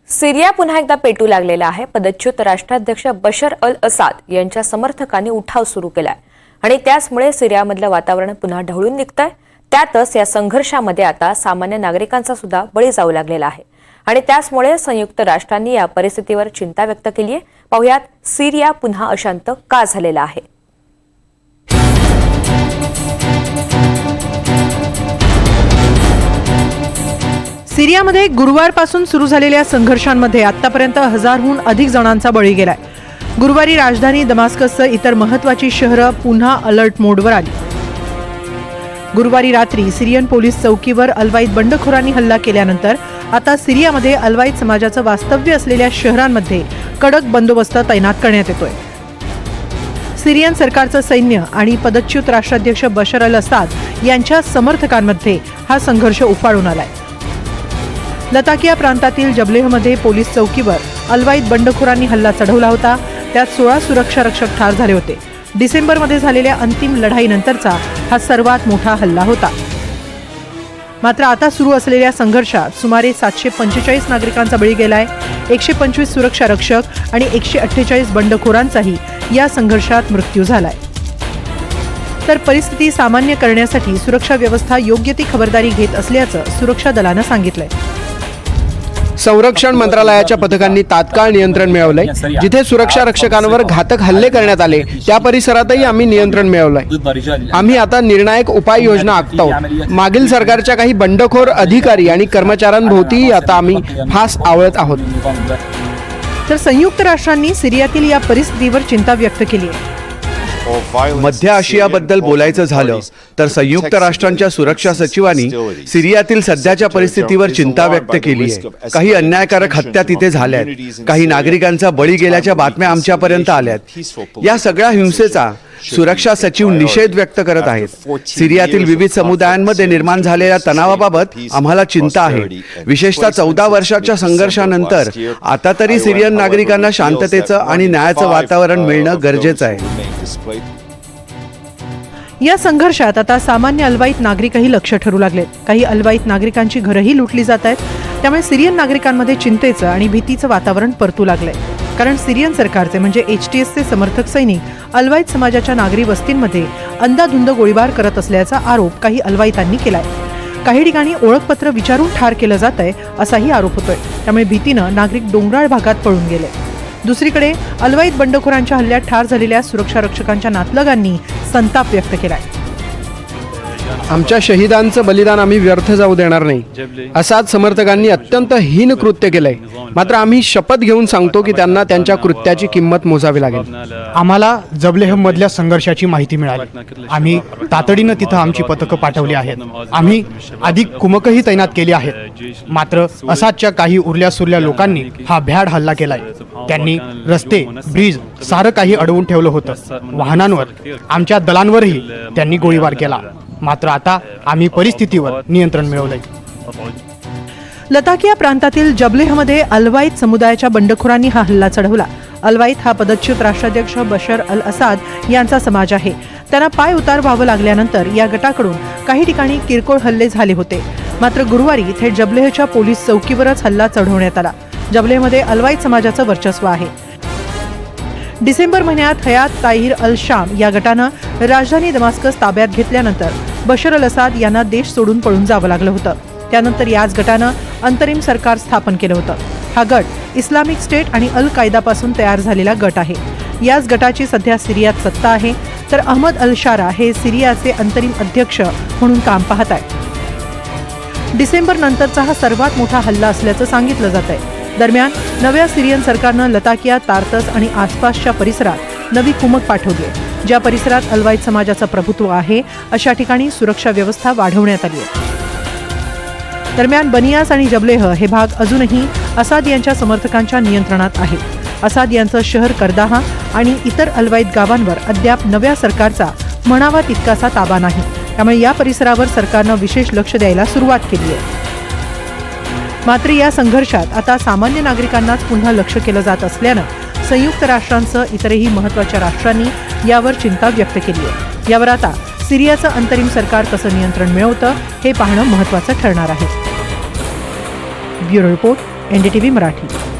सिरिया पुन्हा एकदा पेटू लागलेला आहे। पदच्युत राष्ट्राध्यक्ष बशर अल असाद यांच्या समर्थकांनी उठाव सुरू केलाय आणि त्याचमुळे सिरियामधलं वातावरण पुन्हा ढवळून निघतंय। त्यातच या संघर्षामध्ये आता सामान्य नागरिकांचा सुद्धा बळी जाऊ लागलेला आहे आणि त्याचमुळे संयुक्त राष्ट्रांनी या परिस्थितीवर चिंता व्यक्त केली आहे। पाहुयात सिरिया पुन्हा अशांत का झालेला आहे। सिरियामध्ये गुरुवारपासून सुरू झालेल्या संघर्षांमध्ये आतापर्यंत हजारहून अधिक जणांचा बळी गेलाय। गुरुवारी राजधानी दमास्कससह इतर महत्त्वाची शहरं पुन्हा अलर्ट मोडवर आली। गुरुवारी रात्री सिरियन पोलीस चौकीवर अलवाईद बंडखोरांनी हल्ला केल्यानंतर आता सिरियामध्ये अलवाईद समाजाचं वास्तव्य असलेल्या शहरांमध्ये कडक बंदोबस्त तैनात करण्यात येतोय। सिरियन सरकारचं सैन्य आणि पदच्युत राष्ट्राध्यक्ष बशर अल असाद यांच्या समर्थकांमध्ये हा संघर्ष उफाळून आलाय। लताकिया प्रांतातील जबलेहमध्ये पोलीस चौकीवर अलवाईद बंडखोरांनी हल्ला चढवला होता। त्यात 16 सुरक्षा रक्षक ठार झाले होते। डिसेंबरमध्ये झालेल्या अंतिम लढाईनंतरचा हा सर्वात मोठा हल्ला होता। मात्र आता सुरू असलेल्या संघर्षात सुमारे 745 नागरिकांचा बळी गेलाय। 125 सुरक्षा रक्षक आणि 148 बंडखोरांचाही या संघर्षात मृत्यू झालाय। तर परिस्थिती सामान्य करण्यासाठी सुरक्षा व्यवस्था योग्य ती खबरदारी घेत असल्याचं सुरक्षा दलानं सांगितलंय। संरक्षण मंत्रालयाच्या पथकांनी तात्काळ नियंत्रण मिळवलंय। जिथे सुरक्षा रक्षकांवर घातक हल्ले करण्यात आले त्या परिसरातही आम्ही नियंत्रण मिळवलंय। आम्ही आता निर्णायक उपाययोजना आखतो। मागील सरकारच्या काही बंडखोर अधिकारी आणि कर्मचाऱ्यांभोवती आता आम्ही फास आवळत आहोत। तर संयुक्त राष्ट्रांनी सिरियातील या परिस्थितीवर चिंता व्यक्त केली आहे। मध्य आशियाबद्दल बोलायचं झालं तर संयुक्त राष्ट्रांच्या सुरक्षा सचिवांनी सिरियातील सध्याच्या परिस्थितीवर चिंता व्यक्त केली आहे। काही अन्यायकारक हत्या तिथे झाल्या आहेत। काही नागरिकांचा बळी गेल्याच्या बातम्या आमच्यापर्यंत आल्यात। या सगळ्या हिंसेचा सुरक्षा सचिव निषेध व्यक्त करत आहेत। सिरियातील विविध समुदायांमध्ये निर्माण झालेल्या तणावाबाबत आम्हाला चिंता आहे। विशेषतः 14 वर्षाच्या संघर्षानंतर आता तरी सिरियन नागरिकांना शांततेचं आणि न्यायाचं वातावरण मिळणं गरजेचं आहे। या संघर्षात आता सामान्य अलवाईत नागरिकही लक्ष ठरू लागलेत। काही अलवाईत नागरिकांची घरही लुटली जात आहेत। त्यामुळे सिरियन नागरिकांमध्ये चिंतेचं आणि भीतीचं वातावरण परतू लागलंय। कारण सिरियन सरकारचे म्हणजे HTSचे समर्थक सैनिक अलवाईत समाजाच्या नागरी वस्तींमध्ये अंधाधुंद गोळीबार करत असल्याचा आरोप काही अलवाईतांनी केलाय। काही ठिकाणी ओळखपत्र विचारून ठार केलं जातंय असाही आरोप होतोय। त्यामुळे भीतीनं नागरिक डोंगराळ भागात पळून गेले। दुसरीकडे अलवाईत बंडखोरांच्या हल्ल्यात ठार झालेल्या सुरक्षा रक्षकांच्या नातलगांनी संताप व्यक्त केलाय। आमच्या शहीदांचं बलिदान आम्ही व्यर्थ जाऊ देणार नाही। असाद समर्थकांनी अत्यंत हीन कृत्य केलंय। मात्र आम्ही शपथ घेऊन सांगतो की त्यांना त्यांच्या कृत्याची किंमत मोजावी लागेल। आम्हाला जबलेहमधल्या संघर्षाची माहिती मिळाली। आम्ही तातडीनं तिथं आमची पथकं पाठवली आहेत। आम्ही अधिक कुमकही तैनात केली आहेत। मात्र असादच्या काही उरल्या सुरल्या लोकांनी हा भ्याड हल्ला केलाय। त्यांनी रस्ते, ब्रिज सारं काही अडवून ठेवलं होतं। वाहनांवर, आमच्या दलांवरही त्यांनी गोळीबार केला। मात्र आता आम्ही परिस्थितीवर नियंत्रण मिळवलंय। लताकिया प्रांतातील जबलेहमध्ये अलवाईत समुदायाच्या बंडखोरांनी हा हल्ला चढवला। अलवाईत हा पदच्युत राष्ट्राध्यक्ष बशर अल असाद यांचा समाज आहे। त्यांना पाय उतार व्हावं लागल्यानंतर या गटाकडून काही ठिकाणी किरकोळ हल्ले झाले होते। मात्र गुरुवारी थेट जबलेहच्या पोलीस चौकीवरच हल्ला चढवण्यात आला। जबलेहमध्ये अलवाईत समाजाचं वर्चस्व आहे। डिसेंबर महिन्यात हयात ताहिर अल शाम या गटानं राजधानी दमास्कस ताब्यात घेतल्यानंतर बशर अल असाद यांना देश सोडून पळून जावं लागलं होतं। त्यानंतर याच गटानं अंतरिम सरकार स्थापन केलं होतं। हा गट इस्लामिक स्टेट आणि अल कायदापासून तयार झालेला गट आहे। याच गटाची सध्या सिरियात सत्ता आहे। तर अहमद अल शारा हे सिरियाचे अंतरिम अध्यक्ष म्हणून काम पाहत आहेत। डिसेंबर नंतरचा हा सर्वात मोठा हल्ला असल्याचं सांगितलं जात आहे। दरम्यान नव्या सिरियन सरकारनं लताकिया, तार्तस आणि आसपासच्या परिसरात नवी कुमक पाठवली आहे। ज्या परिसरात अलवाईत समाजाचं प्रभुत्व आहे अशा ठिकाणी सुरक्षा व्यवस्था वाढवण्यात आली आहे। दरम्यान बनियास आणि जबलेह हे भाग अजूनही असाद यांच्या समर्थकांच्या नियंत्रणात आहेत। असाद यांचं शहर करदाहा आणि इतर अलवाईत गावांवर अद्याप नव्या सरकारचा म्हणावा तितकासा ताबा नाही। त्यामुळे या परिसरावर सरकारनं विशेष लक्ष द्यायला सुरुवात केली आहे। मात्र या संघर्षात आता सामान्य नागरिकांनाच पुन्हा लक्ष केलं जात असल्यानं संयुक्त राष्ट्रांसह इतरही महत्त्वाच्या राष्ट्रांनी यावर चिंता व्यक्त केली आहे। यावर आता सिरियाचं अंतरिम सरकार कसं नियंत्रण मिळवतं हे पाहणं महत्त्वाचं ठरणार आहे। Bureau report, NDTV Marathi.